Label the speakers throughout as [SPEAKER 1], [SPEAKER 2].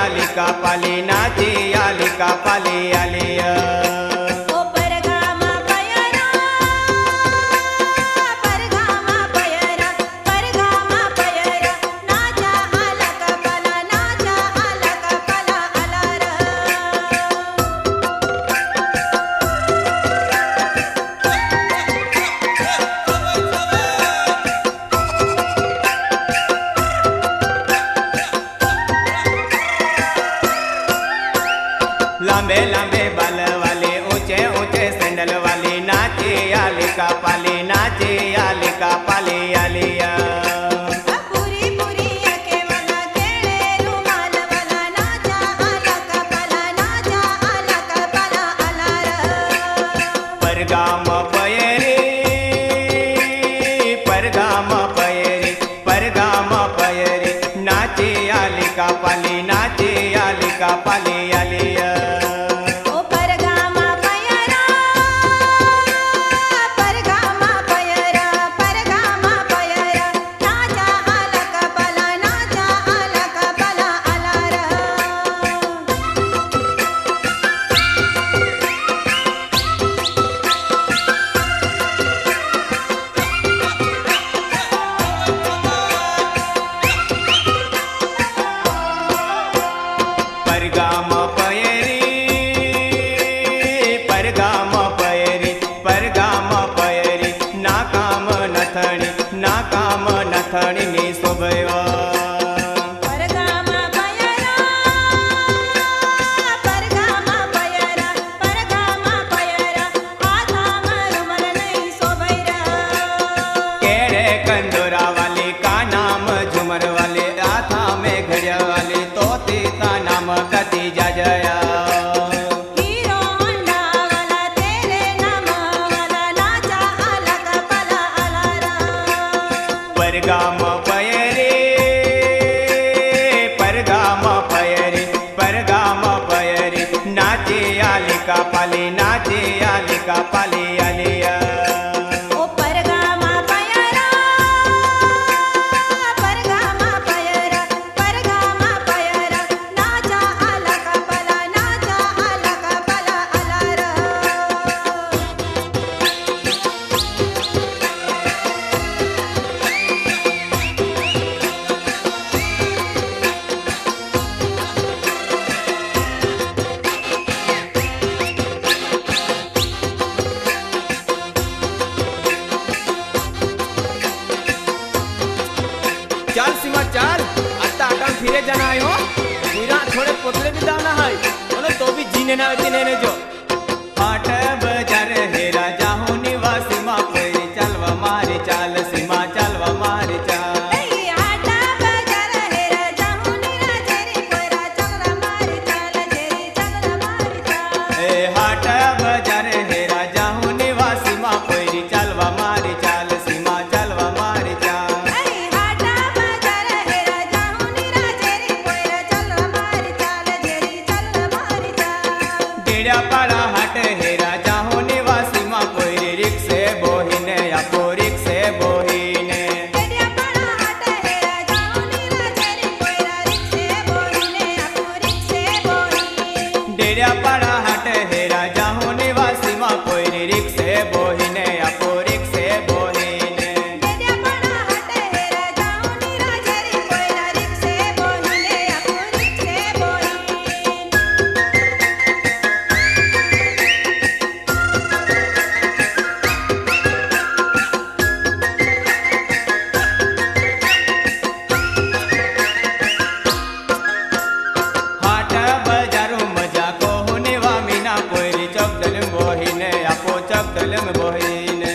[SPEAKER 1] आली का पाली नाचे आली का पाली आली लंबे लंबे बाल वाली ऊंचे ऊंचे सैंडल वाली नाचे आली का पाली नाचे आली का पाली आलिया
[SPEAKER 2] पूरी पूरी आंखें वाला तेरे रुमाल वाला नाचा आला का पाला नाचा आला का पाला अलारा
[SPEAKER 1] परगाम पयरी परगाम पयरी परगाम पयरी नाचे आली का पाली नाचे आली का पाली आलिया परगाम पयरी परगाम पयरी परगाम पयरी नाकाम नथणी नी शोभवा केड़े कंदोरा वाली का नाम झुमर वाले आथा में घड़िया वाले तो तीता नाम कति जया
[SPEAKER 2] हीरो होंडा वाला तेरे नाम वाला नाचा आला का पाला अलारा
[SPEAKER 1] परगाम पयरी परगाम पयरी परगाम पयरी नाचे आली का पाली नाचे आली का पाली आलिया चल सीमा चल आता आटा फिरे जाना है हो पूरा थोड़े पोतले भी दाना है बोलो तो भी जीने ना जीने जो आठ बजार है राजा हूँ निवास सीमा कोई चलवा मारी चाल सीमा चलवा मारी चाल हाट बजार है राजा हूँ निवास सीमा कोई चलवा मारी चाल सीमा चलवा मारी चाल डेड़ा पाड़ा हाट है राजा हूँ निवास सीमा कोई रिक्शे बोहिने आपो रिक्शे बोहिने डेड़ा पाड़ा हाट है राजा हूँ निवास सीमा कोई रिक्शे बोहिने आपो रिक्शे बोहिने हाट बजारो मजा को होने वा मीना कोई चौक बोहिने आपो चौक बोहिने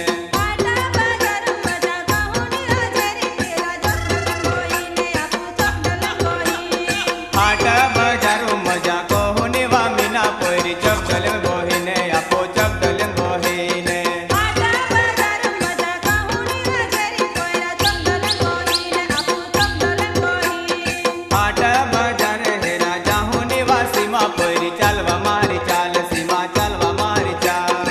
[SPEAKER 1] हाट बजारो मजा को होने वा मीना कोई चौक बोहिने आपो चौक बोहिने हाट बजार है राजा हूँ निवास सीमा कोई चलवा मारी चाल सीमा चलवा मारी चाल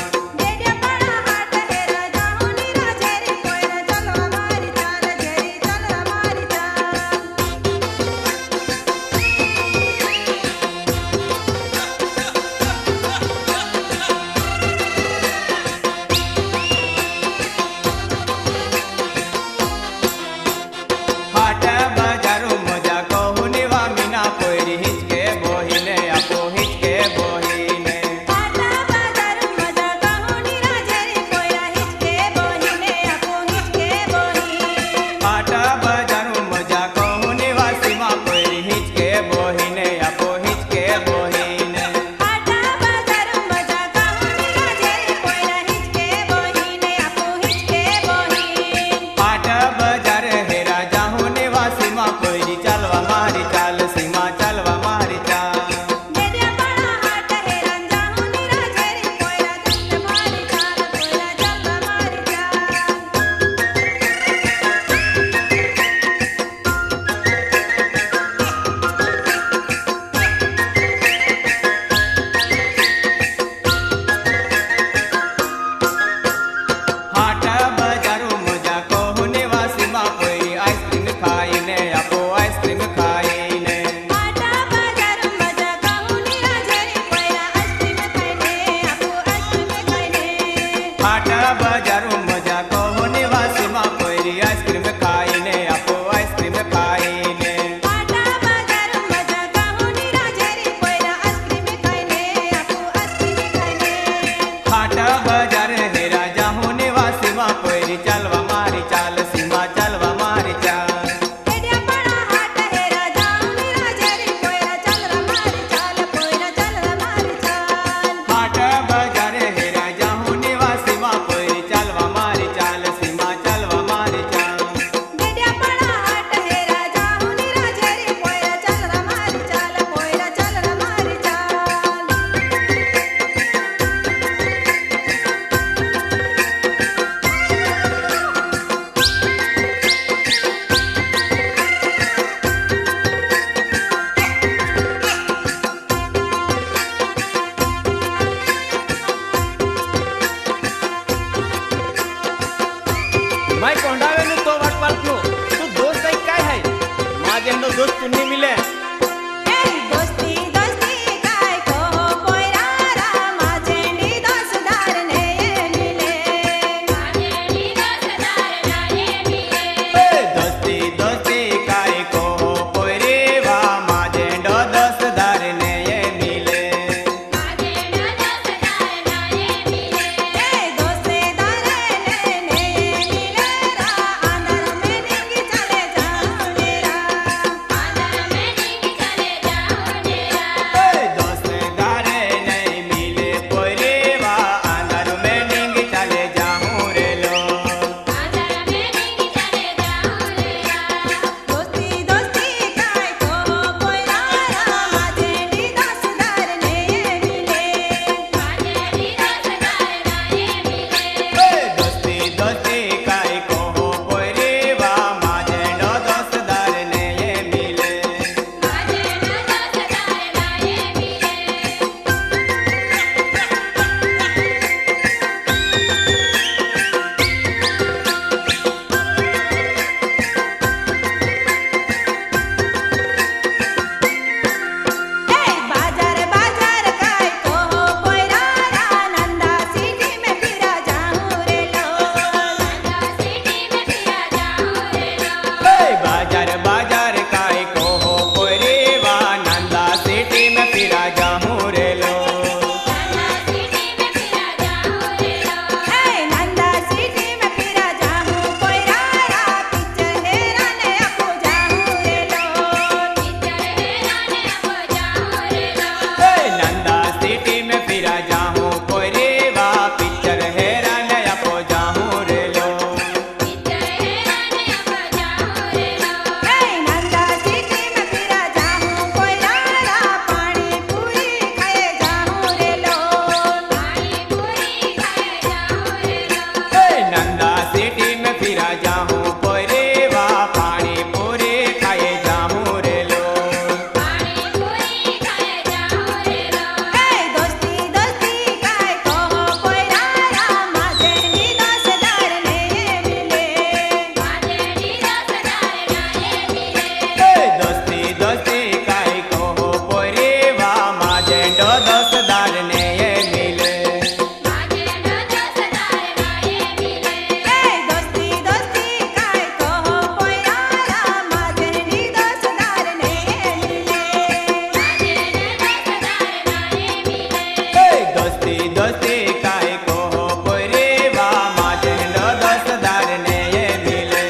[SPEAKER 1] दोस्ती काय को हो पोरे वा माझे नो दोस्तदार ने ये मिले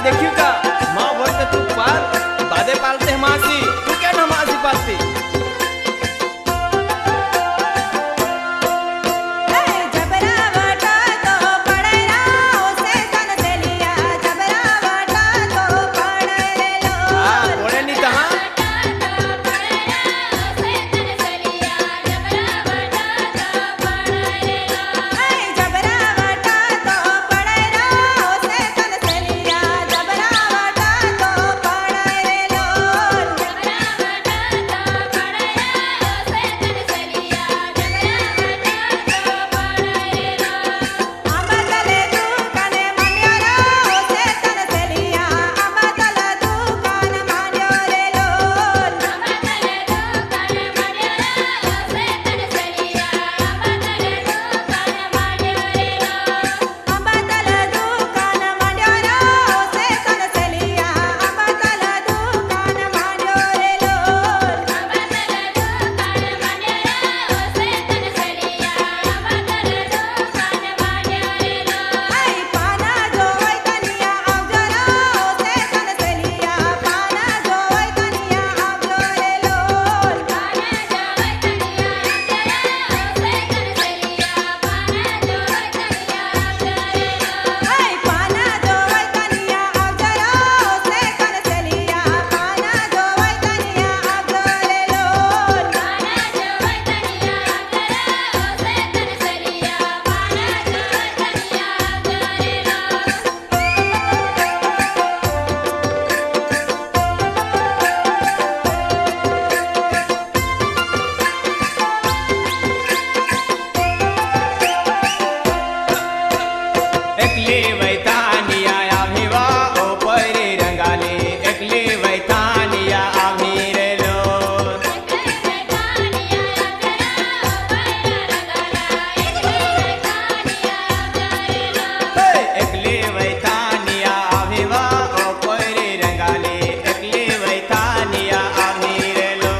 [SPEAKER 1] देखियो का माँ बोलते तू पाल बादे पालते हैं मासी तू क्या ना मासी पालती एकली वैतानिया आम्हीवा ओ परी रंगाली एकली वैतानिया आम्ही रे लो एकली वैतानिया आम्हीवा ओ परी रंगाली एकली वैतानिया आम्ही रे लो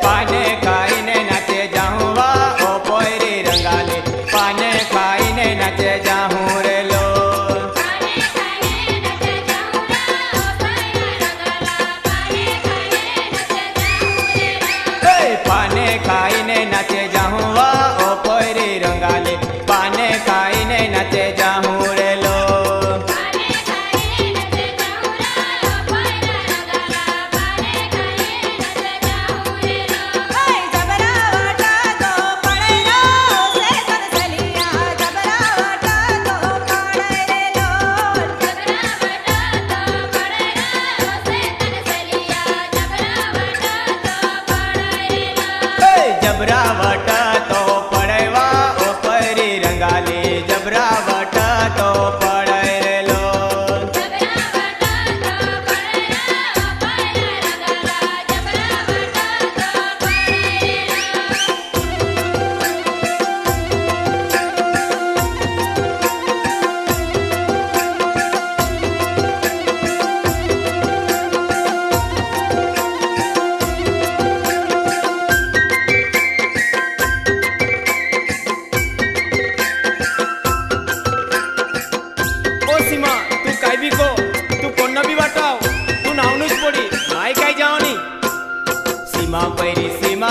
[SPEAKER 1] पाने खाईने नाचे जाऊँ वा ओ पोरी रंगाली पाने खाईने नाचे जाऊँ रे लो पाने खाईने नाचे जाऊँ वा ओ पोरी रंगाली पाने खाईने नाचे जाऊँ रे लो जबरावट तो पड़ेवा ओ परी रंगाली जबरावट तो पड़े रे लो सीमा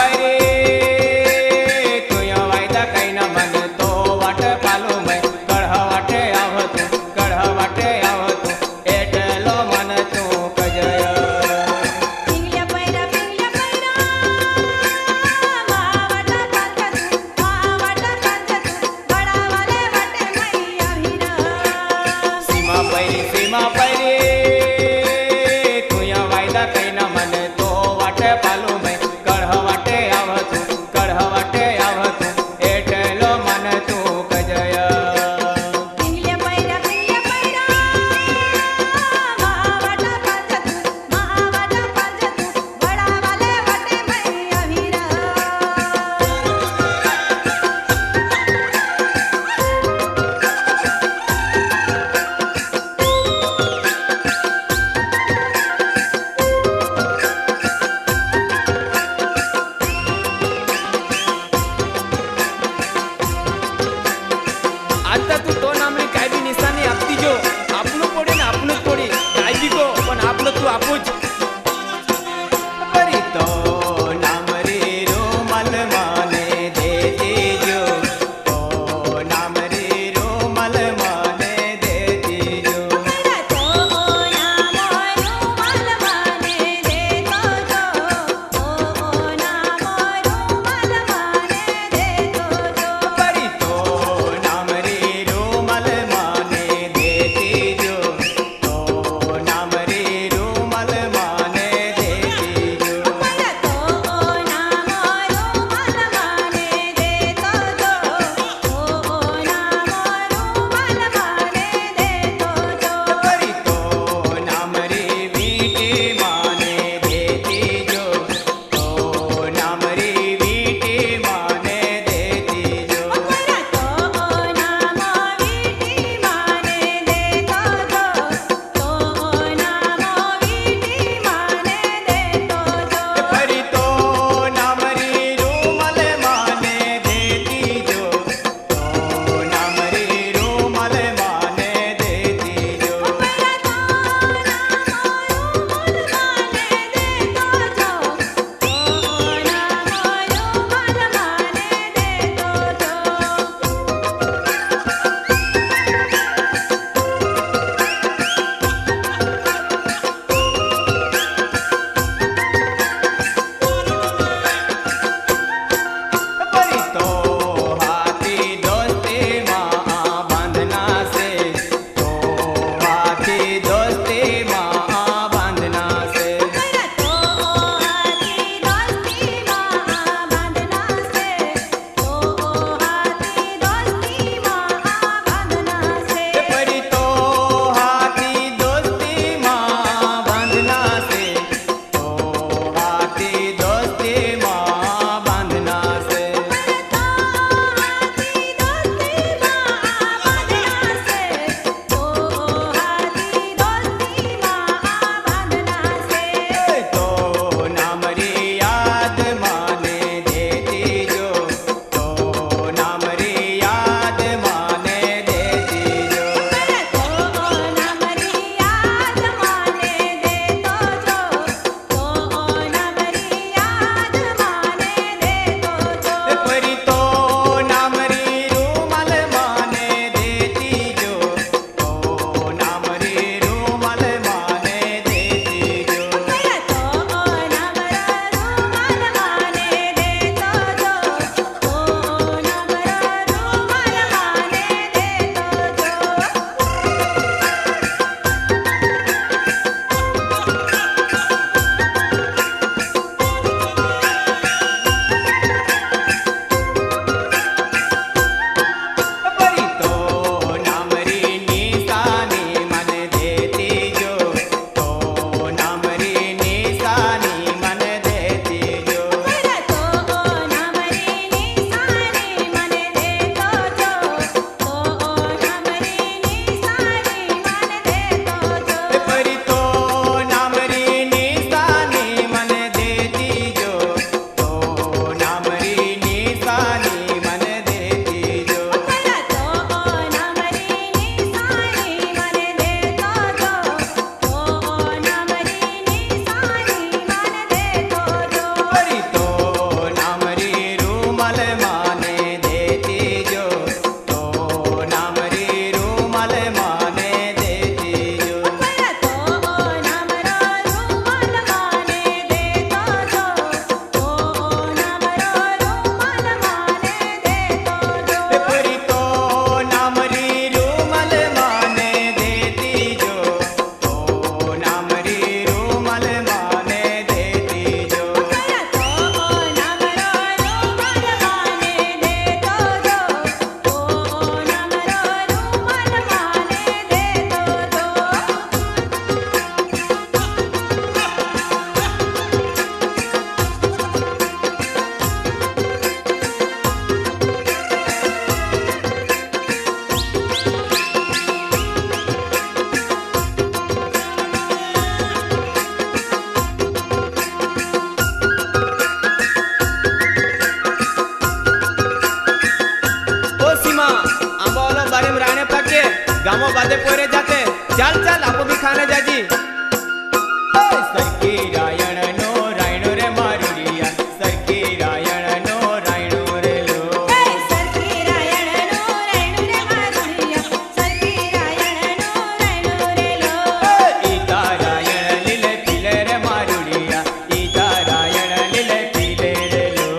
[SPEAKER 1] पैरे तुया वायदा कई ना मन तो वाट पालो मैं कढ़ वाटे आवत एटलो मन तू कजय
[SPEAKER 2] पिंगल्या पैरा मावाटा कांचा तू बडावाले वाटे मैया भिरा
[SPEAKER 1] सीमा पैरे तुया वायदा कई ना मन तो वाटे पालो मैं कढ़ वाटे आवत कामो बादे पोरे जाते चल चल आपो भी खाने जाजी सरकी रायण नो रायणो रे मारुड़िया सरकी रायण नो रायणो रे लो
[SPEAKER 2] સરકી રાયણ નો રાયણ રે મારુડિયા સરકી રાયણ નો રાયણ રે લો
[SPEAKER 1] ईता रायण लीले पीले रे मारुड़िया ईता रायण लीले पीले रे लो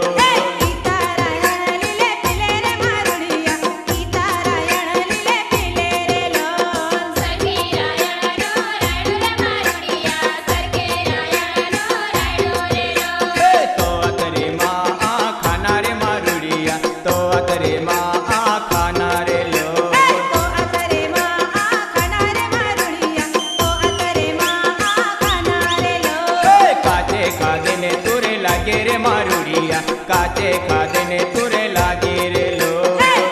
[SPEAKER 2] ઈતા રાયણ લીલે પીલે રે મારુડિયા ઈતા રાયણ લીલે પીલે રે લો સરકી રાયણ નો રાયણ રે મારુડિયા સરકી રાયણ નો રાયણ રે લો
[SPEAKER 1] तो अतरे माँ आ खाना रे मारुड़िया तो अतरे माँ आ खाना रे लो
[SPEAKER 2] તો અતરે માં આ ખાના રે મારુડિયા તો અતરે માં આ ખાના રે લો
[SPEAKER 1] काचे खादे ने तुरे लागे रे मारुड़िया काचे खादे ने तुरे लागे रे लो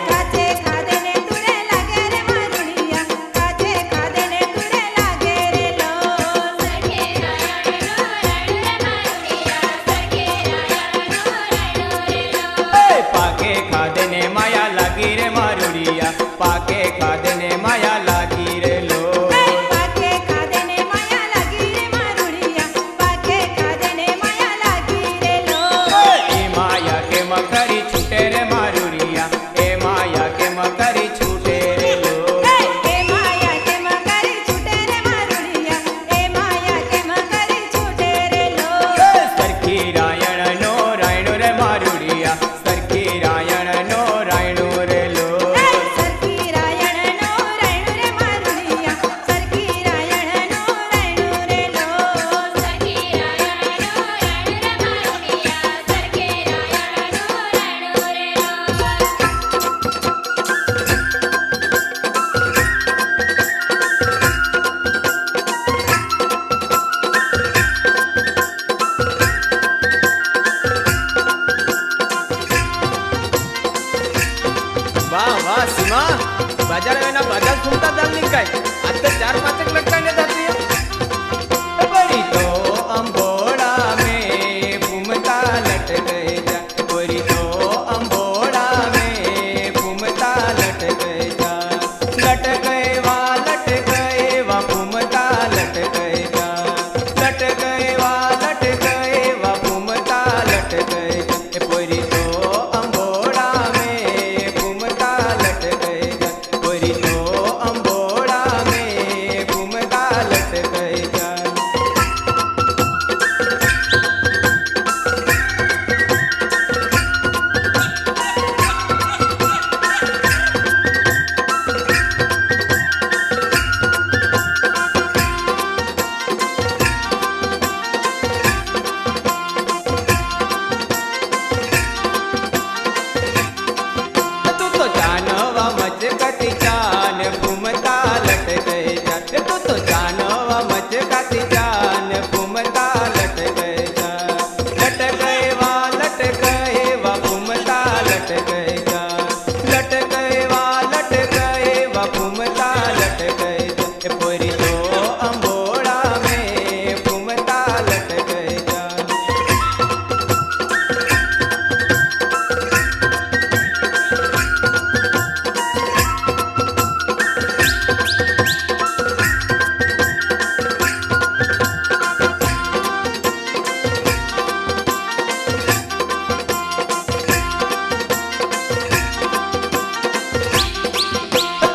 [SPEAKER 2] કાચે ખાધે ને તુરે લાગે રે મારુડિયા કાચે ખાધે ને તુરે લાગે રે લો સરકે રાયણ નો રાયણ રે મારુડિયા સરકે રાયણ નો રાયણ રે લો
[SPEAKER 1] पाके खादे ने माया लागी रे मारुड़िया पाके खादे ने माया लागी रे लो
[SPEAKER 2] પાકે ખાધે ને માયા લાગી રે મારુડિયા પાકે ખાધે ને માયા લાગી રે લો
[SPEAKER 1] ए माया के मकरी छूटे रे मारुड़िया ए माया के मकरी छूटे रे लो
[SPEAKER 2] એ માયા કે મકરી છૂટે રે મારુડિયા એ માયા કે મકરી છૂટે રે લો
[SPEAKER 1] सरखी रायण नो रायणो रे मारुड़िया सरखी रायण नो रायणो रे लो
[SPEAKER 2] સરકી રાયણ નો રાયણ રે મારુડિયા સરકી રાયણ નો રાયણ રે લો સરકી રાયણ નો રાયણ રે મારુડિયા સરકી રાયણ નો
[SPEAKER 1] वाह वाह सीमा बाजार में ना बाजार घूमता दाल निकाय आज तो 4-5 लटका ले जाती है बड़ी तो अंबोड़ा में घूमता लट गए जा बड़ी तो अंबोड़ा में घूमता लट गए जा लट गए वा घूमता लट गए जा लट गए वा घूमता लट गए जा बड़ी तो अंबोड़ा में घूमता लट गए जा बड़ी तो अंबोड़ा में घूमता लट गए जा तू तो जानवा मच कति जान घूमता लट गए जा तू तो जानवा मच कति जान घूमता लट गए जा लट गए वा घूमता लट गए जा लट गए वा घूमता लट गए जा पोरी तो अंबोड़ा में घूमता लट गए जा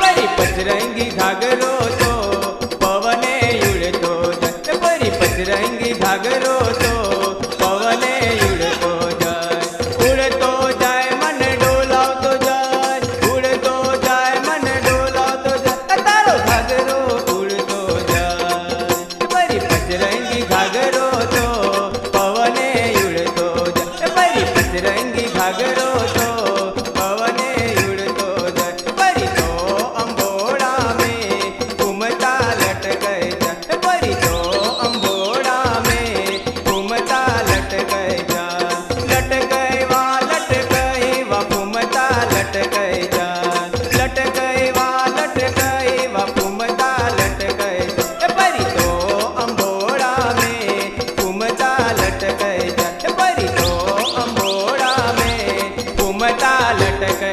[SPEAKER 1] परी पचरंगी घाघरो तो पवने उड़तो जाए परी पचरंगी घाघरो तो पवने उड़तो जाए मन डोलावतो जाए उड़तो जाए मन डोलावतो जाए तारो घाघरो उड़तो जाए परी पचरंगी घाघरो तो पवने उड़तो जाए परी पचरंगी घाघरो तो पवने उड़तो जाए परी तो अंबोड़ा में घूमता लट गए जा परी तो अंबोड़ा में घूमता लट गए जा लट गए वा घूमता लट गए जा लट गए वा घूमता लट गए जा परी तो अंबोड़ा में घूमता लट गए जा परी तो अंबोड़ा में घूमता लट गए